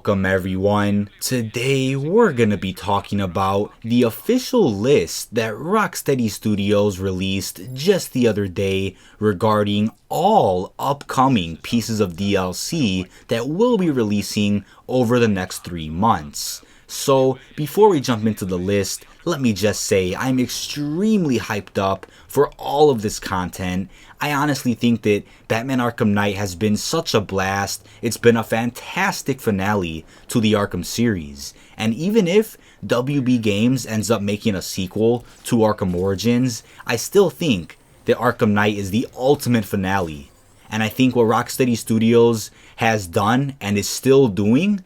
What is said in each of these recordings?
Welcome everyone. Today we're gonna be talking about the official list that Rocksteady Studios released just the other day regarding all upcoming pieces of DLC that we'll be releasing over the next 3 months. So before we jump into the list, let me just say I'm extremely hyped up for all of this content. I honestly think that Batman Arkham Knight has been such a blast. It's been a fantastic finale to the Arkham series. And even if WB Games ends up making a sequel to Arkham Origins, I still think that Arkham Knight is the ultimate finale. And I think what Rocksteady Studios has done and is still doing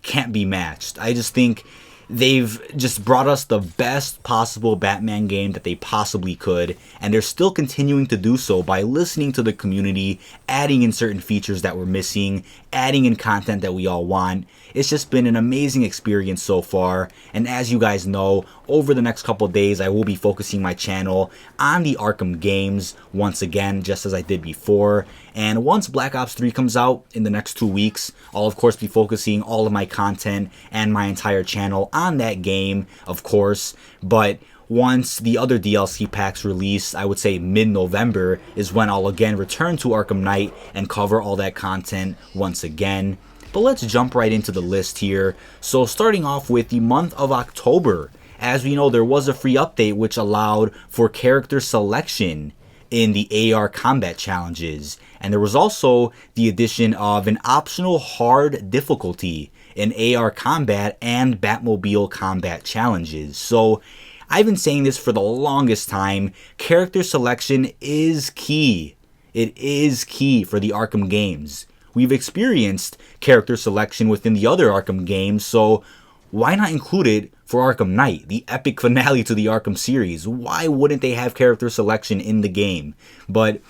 can't be matched. I just think they've just brought us the best possible Batman game that they possibly could, and they're still continuing to do so by listening to the community, adding in certain features that we're missing, adding in content that we all want. It's just been an amazing experience so far, and as you guys know, over the next couple days I will be focusing my channel on the Arkham games once again, just as I did before. And once Black Ops 3 comes out in the next 2 weeks, I'll of course be focusing all of my content and my entire channel on that game, of course. But once the other DLC packs release, I would say mid-November, is when I'll again return to Arkham Knight and cover all that content once again. But let's jump right into the list here. So starting off with the month of October, as we know, there was a free update which allowed for character selection in the AR combat challenges, and there was also the addition of an optional hard difficulty in AR combat and Batmobile combat challenges. So I've been saying this for the longest time, character selection is key. It is key for the Arkham games. We've experienced character selection within the other Arkham games, so why not include it for Arkham Knight, the epic finale to the Arkham series? Why wouldn't they have character selection in the game? But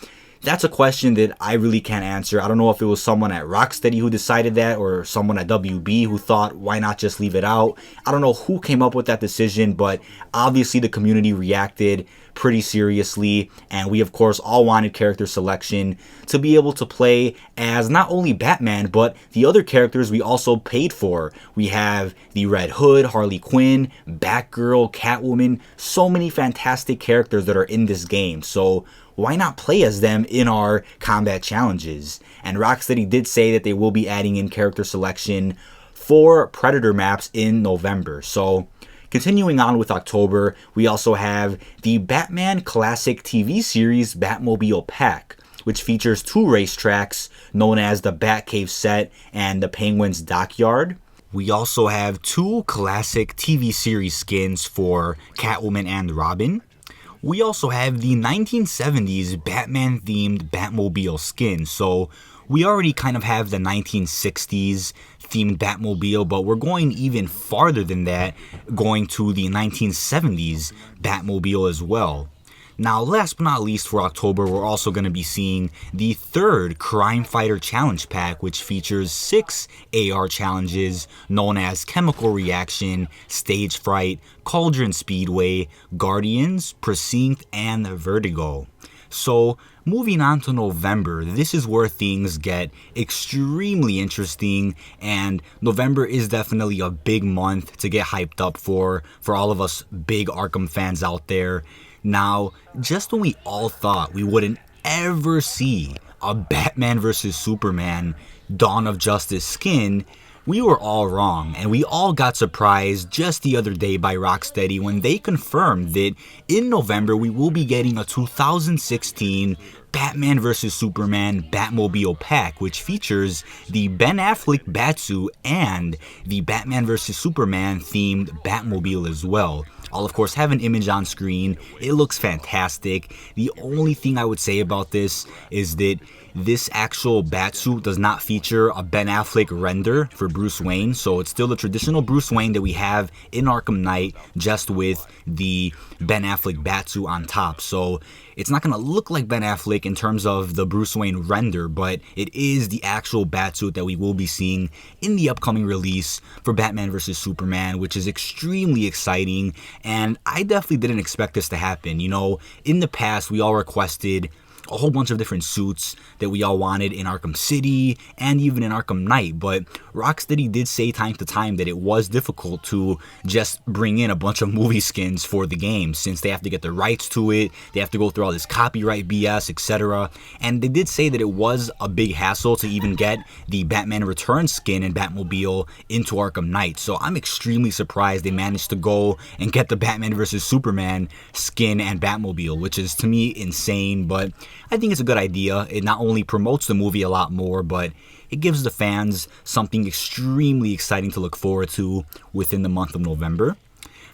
that's a question that I really can't answer. I don't know if it was someone at Rocksteady who decided that, or someone at WB who thought, why not just leave it out? I don't know who came up with that decision, but obviously the community reacted pretty seriously, and we of course all wanted character selection to be able to play as not only Batman, but the other characters we also paid for. We have the Red Hood, Harley Quinn, Batgirl, Catwoman, so many fantastic characters that are in this game. So why not play as them in our combat challenges? And Rocksteady did say that they will be adding in character selection for Predator maps in November. So continuing on with October, we also have the Batman Classic TV series Batmobile Pack, which features 2 racetracks known as the Batcave set and the Penguin's Dockyard. We also have 2 classic TV series skins for Catwoman and Robin. We also have the 1970s Batman-themed Batmobile skin. So we already kind of have the 1960s themed Batmobile, but we're going even farther than that, going to the 1970s Batmobile as well. Now, last but not least, for October, we're also going to be seeing the 3rd Crime Fighter Challenge Pack, which features 6 AR challenges known as Chemical Reaction, Stage Fright, Cauldron Speedway, Guardians, Precinct, and Vertigo. So moving on to November, this is where things get extremely interesting, and November is definitely a big month to get hyped up for all of us big Arkham fans out there. Now, just when we all thought we wouldn't ever see a Batman vs Superman Dawn of Justice skin, we were all wrong, and we all got surprised just the other day by Rocksteady when they confirmed that in November we will be getting a 2016 Batman vs Superman Batmobile pack, which features the Ben Affleck Batsuit and the Batman vs Superman themed Batmobile as well. I'll of course have an image on screen. It looks fantastic. The only thing I would say about this is that this actual Batsuit does not feature a Ben Affleck render for Bruce Wayne, so it's still the traditional Bruce Wayne that we have in Arkham Knight, just with the Ben Affleck Batsuit on top. So it's not going to look like Ben Affleck in terms of the Bruce Wayne render, but it is the actual Batsuit that we will be seeing in the upcoming release for Batman vs Superman, which is extremely exciting, and I definitely didn't expect this to happen. You know, in the past we all requested a whole bunch of different suits that we all wanted in Arkham City and even in Arkham Knight, but Rocksteady did say time to time that it was difficult to just bring in a bunch of movie skins for the game, since they have to get the rights to it, they have to go through all this copyright BS, etc. And they did say that it was a big hassle to even get the Batman Returns skin and Batmobile into Arkham Knight. So I'm extremely surprised they managed to go and get the Batman vs Superman skin and Batmobile, which is to me insane, but I think it's a good idea. It not only promotes the movie a lot more, but it gives the fans something extremely exciting to look forward to within the month of November.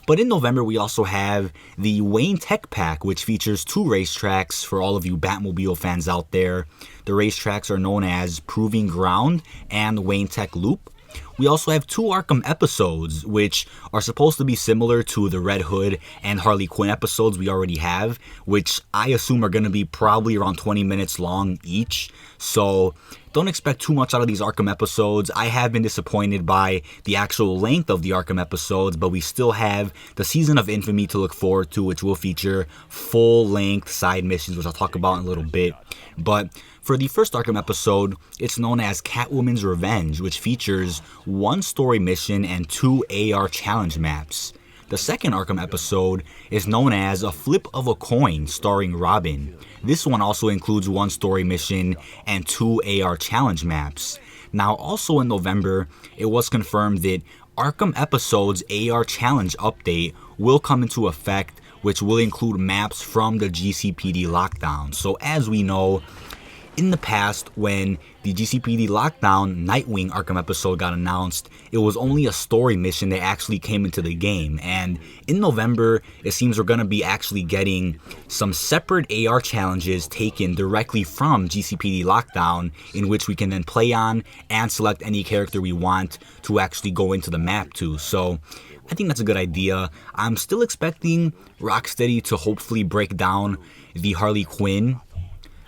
But in November, we also have the Wayne Tech Pack, which features 2 racetracks for all of you Batmobile fans out there. The racetracks are known as Proving Ground and Wayne Tech Loop. We also have 2 Arkham episodes, which are supposed to be similar to the Red Hood and Harley Quinn episodes we already have, which I assume are going to be probably around 20 minutes long each. So don't expect too much out of these Arkham episodes. I have been disappointed by the actual length of the Arkham episodes, but we still have the Season of Infamy to look forward to, which will feature full-length side missions, which I'll talk about in a little bit. But for the first Arkham episode, it's known as Catwoman's Revenge, which features 1 story mission and 2 AR challenge maps. The second Arkham episode is known as A Flip of a Coin, starring Robin. This one also includes 1 story mission and 2 AR challenge maps. Now, also in November, it was confirmed that Arkham Episodes AR Challenge update will come into effect, which will include maps from the GCPD lockdown. So as we know, in the past, when the GCPD Lockdown Nightwing Arkham episode got announced, it was only a story mission that actually came into the game. And in November, it seems we're going to be actually getting some separate AR challenges taken directly from GCPD Lockdown, in which we can then play on and select any character we want to actually go into the map to. So I think that's a good idea. I'm still expecting Rocksteady to hopefully break down the Harley Quinn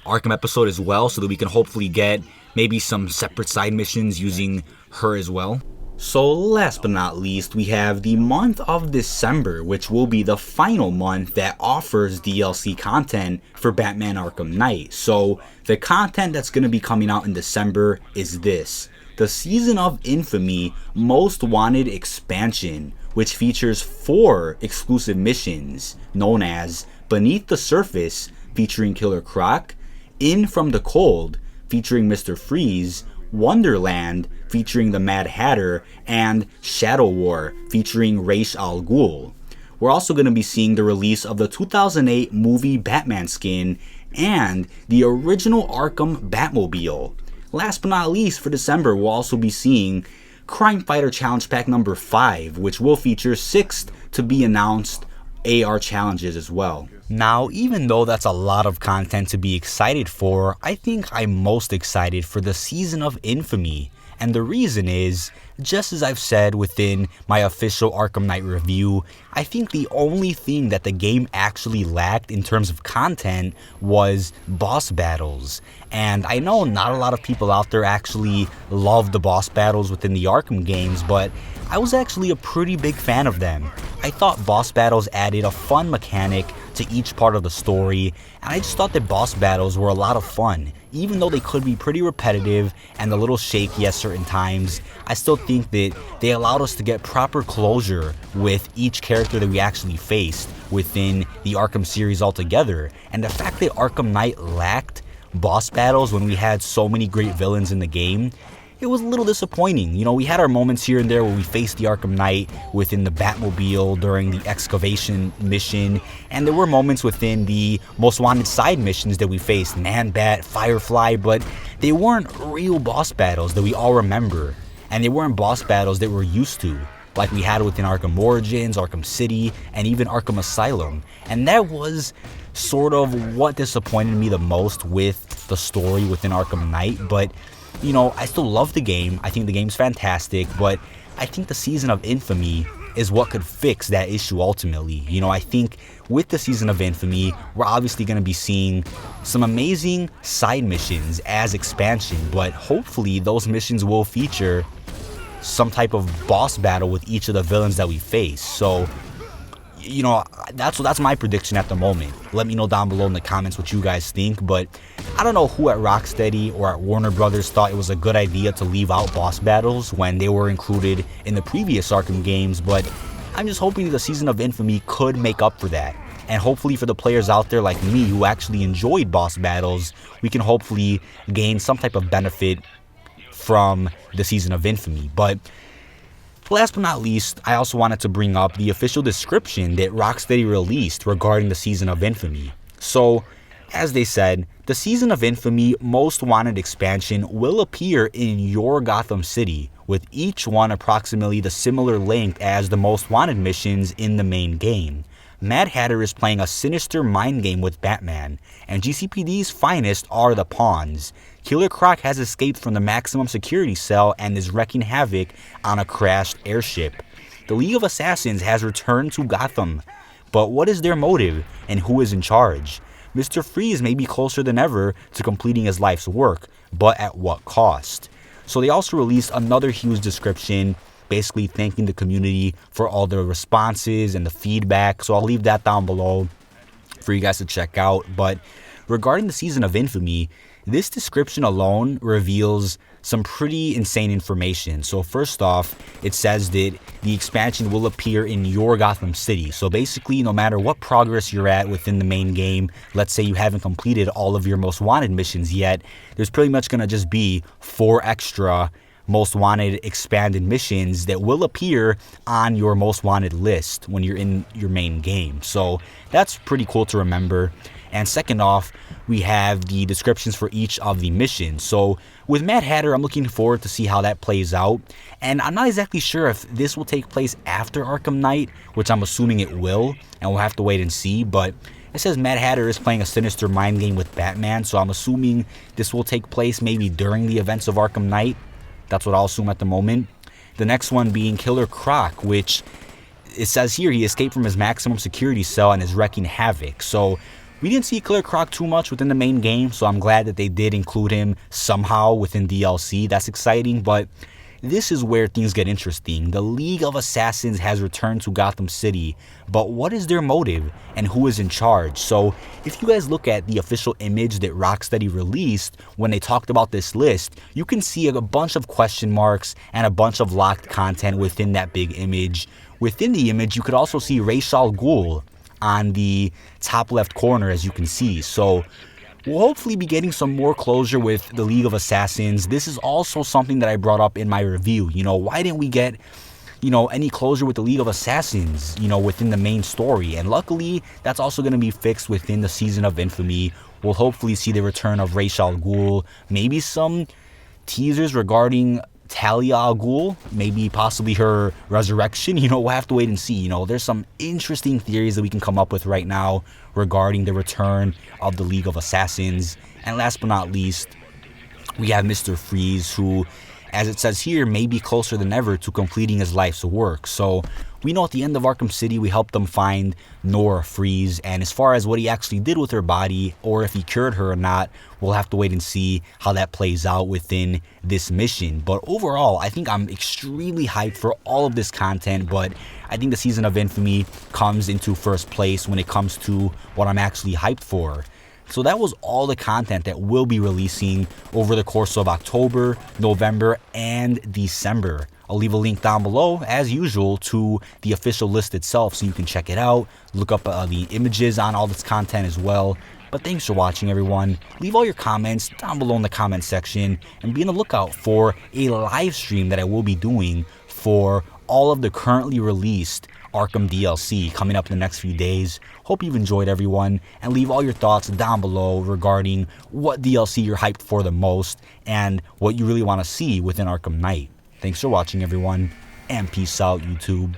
Arkham episode as well, so that we can hopefully get maybe some separate side missions using her as well. So last but not least, we have the month of December, which will be the final month that offers DLC content for Batman Arkham Knight. So the content that's going to be coming out in December is this: the Season of Infamy Most Wanted expansion, which features 4 exclusive missions known as Beneath the Surface, featuring Killer Croc, In From the Cold, featuring Mr. Freeze, Wonderland, featuring the Mad Hatter, and Shadow War, featuring Ra's al Ghul. We're also going to be seeing the release of the 2008 movie Batman skin and the original Arkham Batmobile. Last but not least, for December, we'll also be seeing Crime Fighter Challenge Pack number 5, which will feature 6 to be announced AR challenges as well. Now, even though that's a lot of content to be excited for, I think I'm most excited for the Season of Infamy. And the reason is, just as I've said within my official Arkham Knight review, I think the only thing that the game actually lacked in terms of content was boss battles. And I know not a lot of people out there actually love the boss battles within the Arkham games, but I was actually a pretty big fan of them. I thought boss battles added a fun mechanic to each part of the story, and I just thought that boss battles were a lot of fun. Even though they could be pretty repetitive and a little shaky at certain times, I still think that they allowed us to get proper closure with each character that we actually faced within the Arkham series altogether. And the fact that Arkham Knight lacked boss battles when we had so many great villains in the game, it was a little disappointing. You know, we had our moments here and there where we faced the Arkham Knight within the Batmobile during the excavation mission, and there were moments within the Most Wanted side missions that we faced Man-Bat, Firefly, but they weren't real boss battles that we all remember, and they weren't boss battles that we're used to, like we had within Arkham Origins, Arkham City, and even Arkham Asylum. And that was sort of what disappointed me the most with the story within Arkham Knight. But you know, I still love the game. I think the game's fantastic, but I think the Season of Infamy is what could fix that issue ultimately. You know, I think with the Season of Infamy, we're obviously going to be seeing some amazing side missions as expansion, but hopefully those missions will feature some type of boss battle with each of the villains that we face. So, you know, that's my prediction at the moment. Let me know down below in the comments what you guys think, but I don't know who at Rocksteady or at Warner Brothers thought it was a good idea to leave out boss battles when they were included in the previous Arkham games, but I'm just hoping the Season of Infamy could make up for that. And hopefully for the players out there like me who actually enjoyed boss battles, we can hopefully gain some type of benefit from the Season of Infamy. But last but not least, I also wanted to bring up the official description that Rocksteady released regarding the Season of Infamy. So, as they said, the Season of Infamy Most Wanted expansion will appear in your Gotham City, with each one approximately the similar length as the Most Wanted missions in the main game. Mad Hatter is playing a sinister mind game with Batman, and GCPD's finest are the pawns. Killer Croc has escaped from the maximum security cell and is wreaking havoc on a crashed airship. The League of Assassins has returned to Gotham, but what is their motive and who is in charge? Mr. Freeze may be closer than ever to completing his life's work, but at what cost? So they also released another huge description, basically thanking the community for all the responses and the feedback, so I'll leave that down below for you guys to check out. But regarding the Season of Infamy, this description alone reveals some pretty insane information. So first off, it says that the expansion will appear in your Gotham City. So basically, no matter what progress you're at within the main game, let's say you haven't completed all of your Most Wanted missions yet, there's pretty much going to just be 4 extra Most Wanted expanded missions that will appear on your Most Wanted list when you're in your main game. So that's pretty cool to remember. And second off, we have the descriptions for each of the missions. So with Mad Hatter, I'm looking forward to see how that plays out. And I'm not exactly sure if this will take place after Arkham Knight, which I'm assuming it will, and we'll have to wait and see. But it says Mad Hatter is playing a sinister mind game with Batman, so I'm assuming this will take place maybe during the events of Arkham Knight. That's what I'll assume at the moment. The next one being Killer Croc, which it says here he escaped from his maximum security cell and is wreaking havoc. So we didn't see Killer Croc too much within the main game, so I'm glad that they did include him somehow within DLC. That's exciting, but this is where things get interesting. The League of Assassins has returned to Gotham City, but what is their motive and who is in charge? So if you guys look at the official image that Rocksteady released when they talked about this list, you can see a bunch of question marks and a bunch of locked content within that big image. Within the image, you could also see Ra's al Ghul on the top left corner, as you can see. So we'll hopefully be getting some more closure with the League of Assassins. This is also something that I brought up in my review. You know, why didn't we get, you know, any closure with the League of Assassins, you know, within the main story? And luckily, that's also going to be fixed within the Season of Infamy. We'll hopefully see the return of Ra's al Ghul, maybe some teasers regarding Talia al Ghul, maybe possibly her resurrection. You know, we'll have to wait and see. You know, there's some interesting theories that we can come up with right now regarding the return of the League of Assassins. And last but not least, we have Mr. Freeze, who, as it says here, may be closer than ever to completing his life's work. So we know at the end of Arkham City, we helped them find Nora Freeze, and as far as what he actually did with her body, or if he cured her or not, we'll have to wait and see how that plays out within this mission. But overall, I think I'm extremely hyped for all of this content, but I think the Season of Infamy comes into first place when it comes to what I'm actually hyped for. So that was all the content that we'll be releasing over the course of October, November, and December. I'll leave a link down below, as usual, to the official list itself so you can check it out, look up the images on all this content as well. But thanks for watching, everyone. Leave all your comments down below in the comment section, and be on the lookout for a live stream that I will be doing for all of the currently released Arkham DLC coming up in the next few days. Hope you've enjoyed, everyone, and leave all your thoughts down below regarding what DLC you're hyped for the most and what you really want to see within Arkham Knight. Thanks for watching, everyone, and peace out, YouTube.